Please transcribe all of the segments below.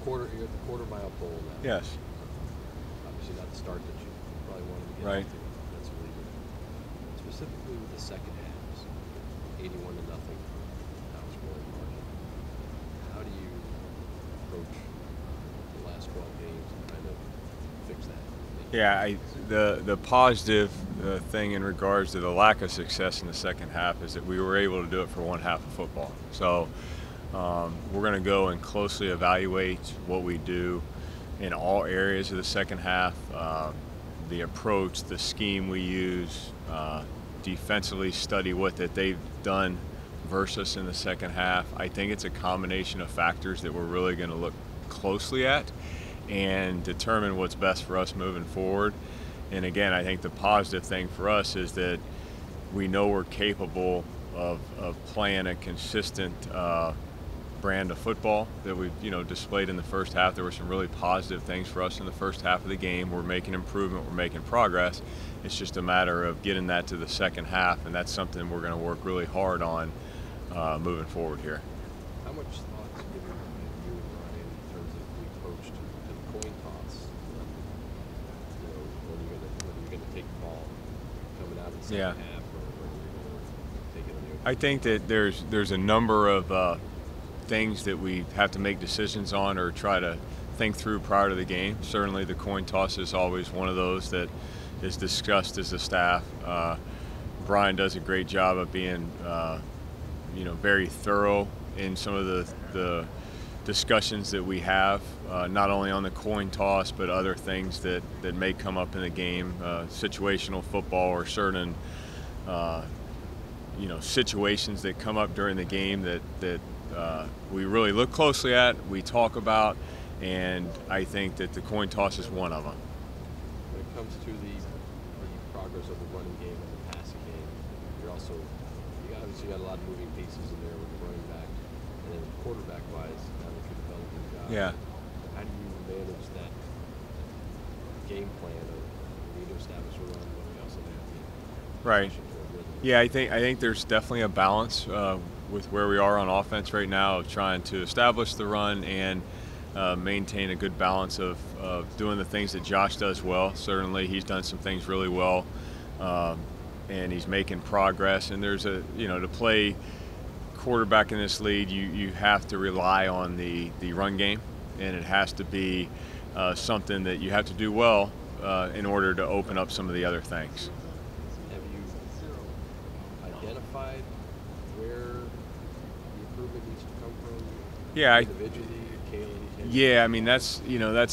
You're at the quarter-mile pole now. Yes. Obviously not the start that you probably wanted to get Right. off to defensively, but specifically with the second halves, 81 to nothing, outscoring margin. How do you approach the last 12 games and kind of fix that? Yeah, the positive thing in regards to the lack of success in the second half is that we were able to do it for one half of football. So we're going to go and closely evaluate what we do in all areas of the second half, the approach, the scheme we use, defensively study what that they've done versus in the second half. I think it's a combination of factors that we're really going to look closely at and determine what's best for us moving forward. And again, I think the positive thing for us is that we know we're capable of playing a consistent brand of football that we've displayed in the first half. There were some really positive things for us in the first half of the game. We're making improvement, we're making progress. It's just a matter of getting that to the second half, and that's something we're going to work really hard on moving forward here. How much thought have you and Ryan in terms of the approach to the coin toss? When you're going to take the ball coming out of the second half, or when you're going to take it on the open? I think that there's a number of things that we have to make decisions on or try to think through prior to the game. Certainly the coin toss is always one of those that is discussed as a staff. Brian does a great job of being very thorough in some of the discussions that we have, not only on the coin toss but other things that may come up in the game, situational football or certain situations that come up during the game that we really look closely at, we talk about, and I think that the coin toss is one of them. When it comes to the progress of the running game and the passing game, you obviously got a lot of moving pieces in there with the running back, and then quarterback-wise, now that you're developing guys. Yeah. How do you manage that game plan of we need to establish a run, but we also have to Right. push it to a rhythm? Yeah, I think there's definitely a balance with where we are on offense right now of trying to establish the run and maintain a good balance of doing the things that Josh does well. Certainly he's done some things really well, and he's making progress. And there's to play quarterback in this league, you have to rely on the run game, and it has to be something that you have to do well in order to open up some of the other things. Have you identified where the improvement needs to come from? Yeah, Individually, Kaylee? Yeah, I mean that's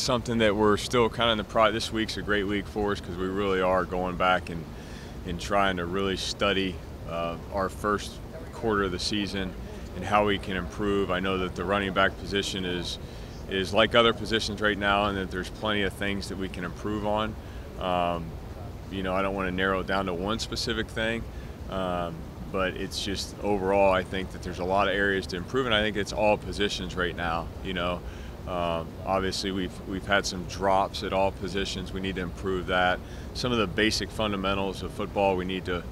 something that we're still kind of in the this week's a great week for us because we really are going back and trying to really study our first quarter of the season and how we can improve. I know that the running back position is like other positions right now, and that there's plenty of things that we can improve on. I don't want to narrow it down to one specific thing, but it's just overall I think that there's a lot of areas to improve, and I think it's all positions right now. Obviously we've had some drops at all positions. We need to improve that. Some of the basic fundamentals of football we need to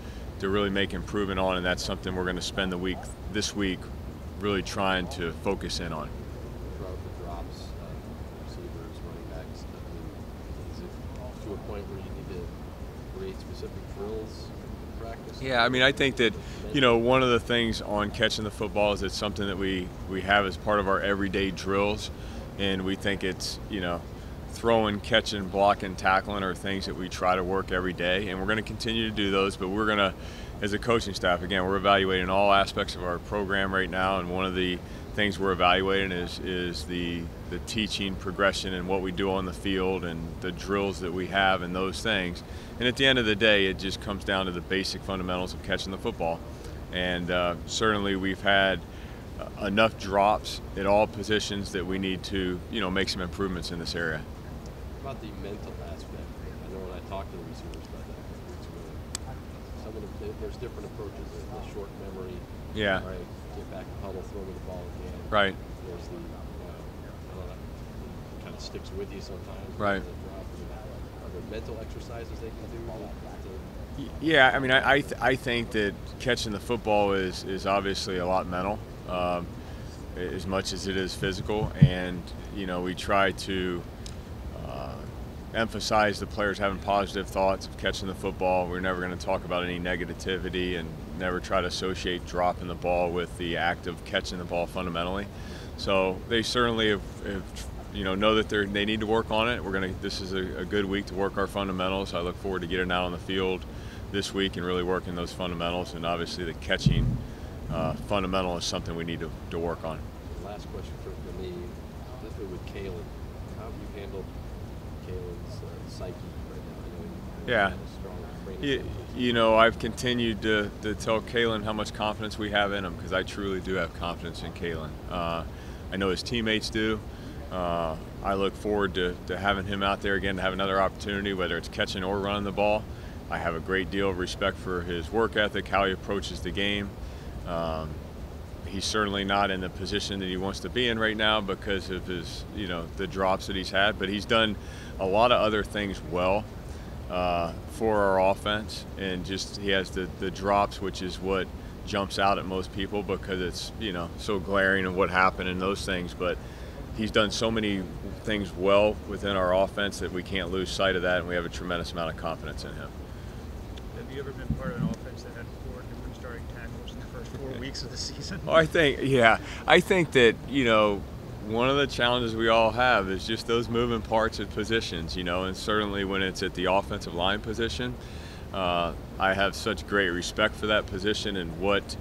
really make improvement on, and that's something we're going to spend this week really trying to focus in on. The drops, receivers, running backs. Is it to a point where you need to create specific drills in practice? Yeah, I mean, I think that, one of the things on catching the football is it's something that we have as part of our everyday drills, and we think it's, throwing, catching, blocking, tackling are things that we try to work every day, and we're going to continue to do those, but we're going to, as a coaching staff, again, we're evaluating all aspects of our program right now, and one of the things we're evaluating is the teaching progression and what we do on the field and the drills that we have and those things. And at the end of the day, it just comes down to the basic fundamentals of catching the football. And certainly we've had enough drops at all positions that we need to, make some improvements in this area. About the mental aspect, I know when I talked to the receivers about that a couple weeks ago, there's different approaches. There's the short memory. Yeah. Right. Get back in the huddle, throw me the ball again. Right. There's the, it kind of sticks with you sometimes. Right. Are there mental exercises they can do? Yeah, I mean, I think that catching the football is obviously a lot mental. as much as it is physical, and we try to emphasize the players having positive thoughts of catching the football. We're never going to talk about any negativity and never try to associate dropping the ball with the act of catching the ball fundamentally. So they certainly have know that they need to work on it. This is a good week to work our fundamentals. I look forward to getting out on the field this week and really working those fundamentals. And obviously the catching fundamental is something we need to work on. Last question for me, definitely with Kalen. How have you handled Kalen's psyche right now? I know I've continued to tell Kalen how much confidence we have in him, because I truly do have confidence in Kalen. I know his teammates do. I look forward to having him out there again to have another opportunity, whether it's catching or running the ball. I have a great deal of respect for his work ethic, how he approaches the game. He's certainly not in the position that he wants to be in right now because of his, the drops that he's had, but he's done a lot of other things well for our offense, and just he has the drops, which is what jumps out at most people because it's so glaring of what happened and those things. But he's done so many things well within our offense that we can't lose sight of that, and we have a tremendous amount of confidence in him. Have you ever been part of an offense that had 4 different starting tackles in the first 4 weeks of the season? Oh, I think that one of the challenges we all have is just those moving parts at positions, and certainly when it's at the offensive line position, I have such great respect for that position and what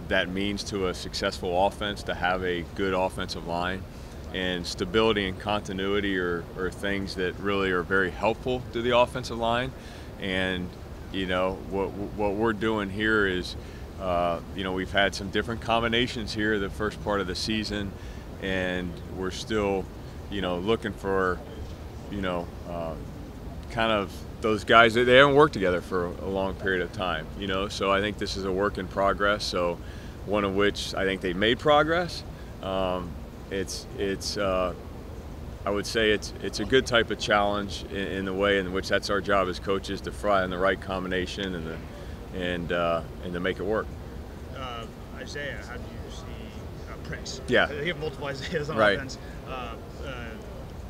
that means to a successful offense to have a good offensive line. And stability and continuity are things that really are very helpful to the offensive line. And what we're doing here is we've had some different combinations here the first part of the season, and we're still looking for kind of those guys that they haven't worked together for a long period of time, so I think this is a work in progress. So one of which I think they made progress. I would say it's a good type of challenge in the way in which that's our job as coaches, to find the right combination and to make it work. Isaiah, how do you see Prince? Yeah. You have multiple Isaiahs on offense. It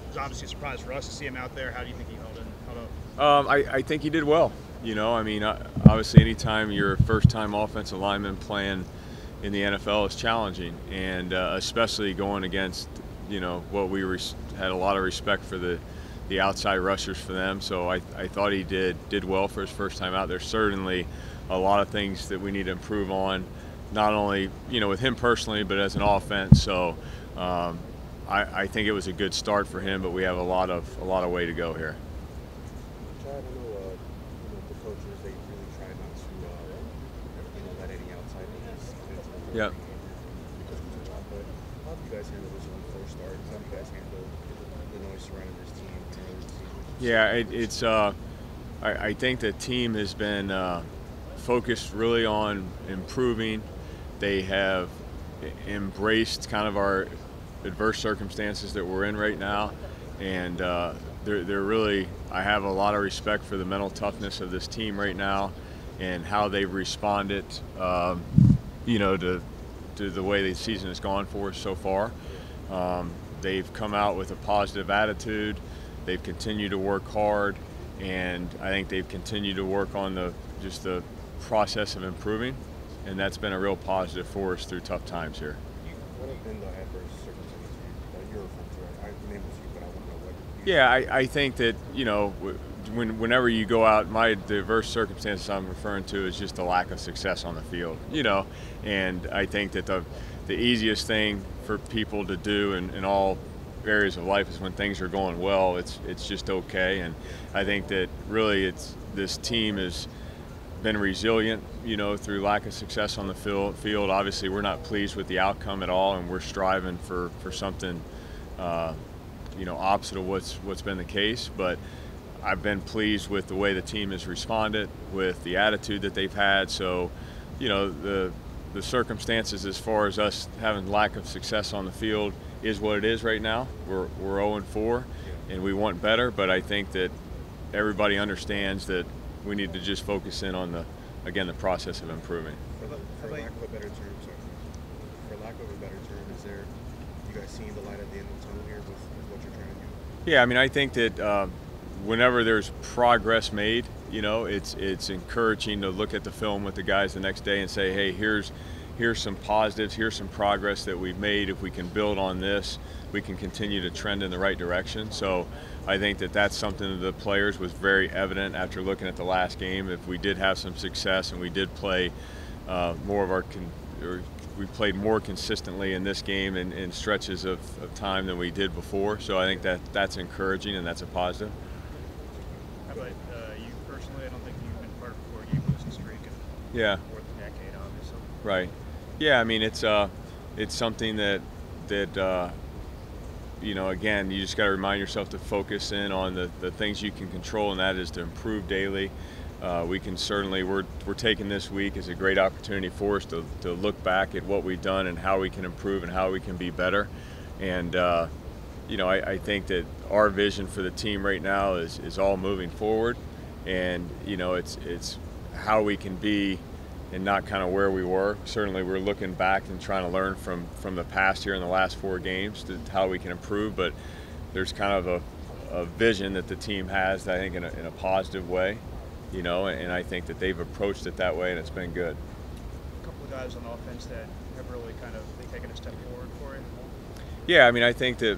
was obviously a surprise for us to see him out there. How do you think he held up? I think he did well. Obviously anytime you're a first-time offensive lineman playing in the NFL is challenging, and especially going against what we had a lot of respect for the outside rushers for them. So I thought he did well for his first time out there. Certainly a lot of things that we need to improve on, not only with him personally, but as an offense. So I think it was a good start for him, but we have a lot of way to go here. Chad, I know the coaches, they really try not to let any outside noise into the Yeah. because of the job. But how do you guys handle this when you first start? How do you guys handle the noise surrounding this team during the season? Yeah, I think the team has been focused really on improving. They have embraced kind of our adverse circumstances that we're in right now, and they're really, I have a lot of respect for the mental toughness of this team right now and how they've responded to the way the season has gone for us so far. They've come out with a positive attitude. They've continued to work hard, and I think they've continued to work on the process of improving, and that's been a real positive for us through tough times here. What have been the adverse circumstances that you're referring to? I named a few, but I want to know what. Yeah, I think that whenever you go out, the adverse circumstances I'm referring to is just the lack of success on the field. And I think that the easiest thing for people to do in all areas of life is when things are going well, it's just okay. And I think that really this team has been resilient, through lack of success on the field. Obviously, we're not pleased with the outcome at all, and we're striving for something, opposite of what's been the case. But I've been pleased with the way the team has responded, with the attitude that they've had. So, the circumstances as far as us having lack of success on the field is what it is right now. We're 0-4, and we want better. But I think that everybody understands that we need to just focus in on the process of improving. For lack of a better term, is Is there, you guys seeing the light at the end of the tunnel here with what you're trying to do? Yeah, I mean, I think that whenever there's progress made, you know, it's encouraging to look at the film with the guys the next day and say, hey, here's some positives, here's some progress that we've made. If we can build on this, we can continue to trend in the right direction. So I think that that's something that the players was very evident after looking at the last game. If we did have some success and we did play more of our we played more consistently in this game in stretches of time than we did before. So I think that's encouraging and that's a positive. How about you personally? I don't think you've been part of a 4-game losing streak in Yeah. more than a decade, obviously. Right. Yeah, I mean, it's something that you know, again, you just got to remind yourself to focus in on the things you can control, and that is to improve daily. We can certainly, we're taking this week as a great opportunity for us to look back at what we've done and how we can improve and how we can be better. And you know, I think that our vision for the team right now is all moving forward, and you know, it's how we can be and not kind of where we were. Certainly we're looking back and trying to learn from the past here in the last 4 games to how we can improve, but there's kind of a vision that the team has, I think, in a positive way, you know, and I think that they've approached it that way, and it's been good. A couple of guys on offense that have really kind of taken a step forward for you? Yeah, I mean, I think that,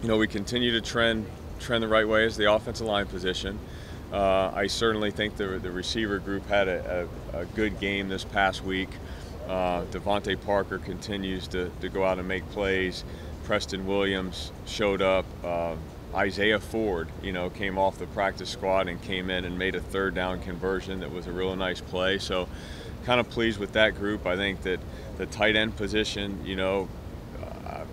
you know, we continue to trend the right way as the offensive line position. I certainly think the receiver group had a good game this past week. Devontae Parker continues to go out and make plays. Preston Williams showed up. Isaiah Ford, you know, came off the practice squad and came in and made a 3rd down conversion that was a real nice play. So kind of pleased with that group. I think that the tight end position, you know,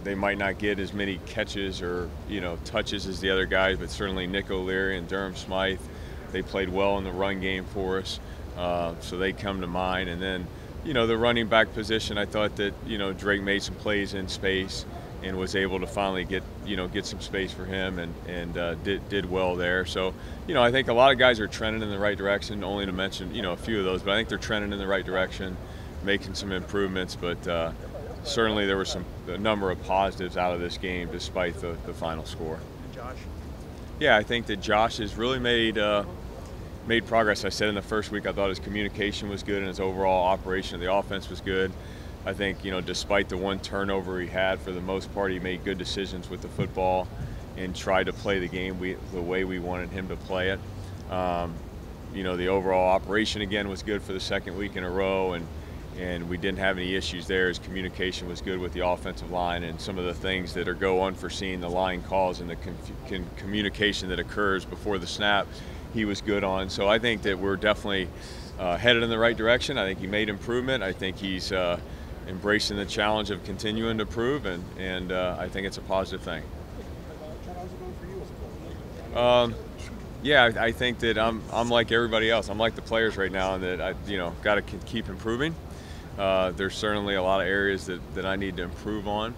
they might not get as many catches or, you know, touches as the other guys, but certainly Nick O'Leary and Durham Smythe, they played well in the run game for us, so they come to mind. And then, you know, the running back position, I thought that, you know, Drake made some plays in space and was able to finally get some space for him and did well there. So, you know, I think a lot of guys are trending in the right direction, only to mention, you know, a few of those, but I think they're trending in the right direction, making some improvements, but certainly there was a number of positives out of this game despite the final score. And Josh? Yeah, I think that Josh has really made progress. I said in the first week I thought his communication was good and his overall operation of the offense was good. I think, you know, despite the 1 turnover he had, for the most part he made good decisions with the football and tried to play the game the way we wanted him to play it. You know, the overall operation again was good for the 2nd week in a row, and we didn't have any issues there. His communication was good with the offensive line, and some of the things that go unforeseen, the line calls and the communication that occurs before the snap, he was good on. So I think that we're definitely headed in the right direction. I think he made improvement. I think he's embracing the challenge of continuing to improve, and I think it's a positive thing. Yeah, I think that I'm like everybody else. I'm like the players right now, and that I, you know, got to keep improving. There's certainly a lot of areas that I need to improve on.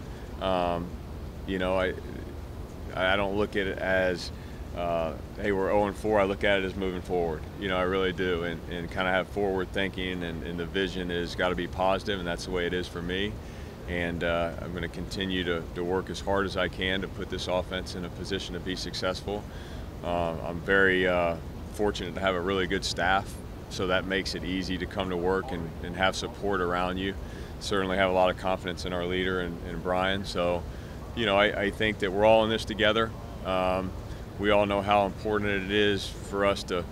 You know, I don't look at it as hey, we're 0-4. I look at it as moving forward. You know, I really do, and kind of have forward thinking, and the vision is got to be positive, and that's the way it is for me. And I'm going to continue to work as hard as I can to put this offense in a position to be successful. I'm very fortunate to have a really good staff, so that makes it easy to come to work and have support around you. Certainly have a lot of confidence in our leader and Brian. So, you know, I think that we're all in this together. We all know how important it is for us to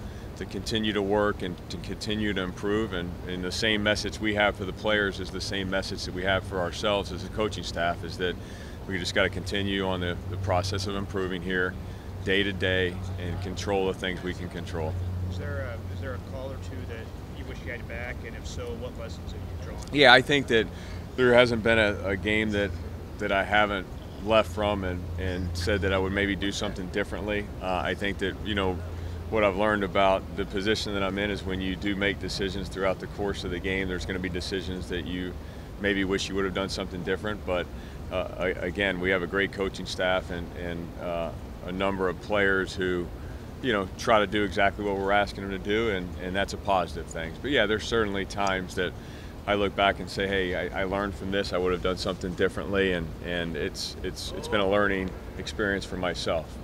continue to work and to continue to improve, and the same message we have for the players is the same message that we have for ourselves as a coaching staff, is that we just got to continue on the process of improving here day to day and control the things we can control. Is there a call or two that you wish you had back, and if so, what lessons have you drawn? Yeah, I think that there hasn't been a game that I haven't left from and said that I would maybe do something differently. I think that, you know, what I've learned about the position that I'm in is when you do make decisions throughout the course of the game, there's going to be decisions that you maybe wish you would have done something different. But again, we have a great coaching staff and a number of players who, you know, try to do exactly what we're asking them to do, and that's a positive thing. But yeah, there's certainly times that I look back and say, hey, I learned from this. I would have done something differently, and it's been a learning experience for myself.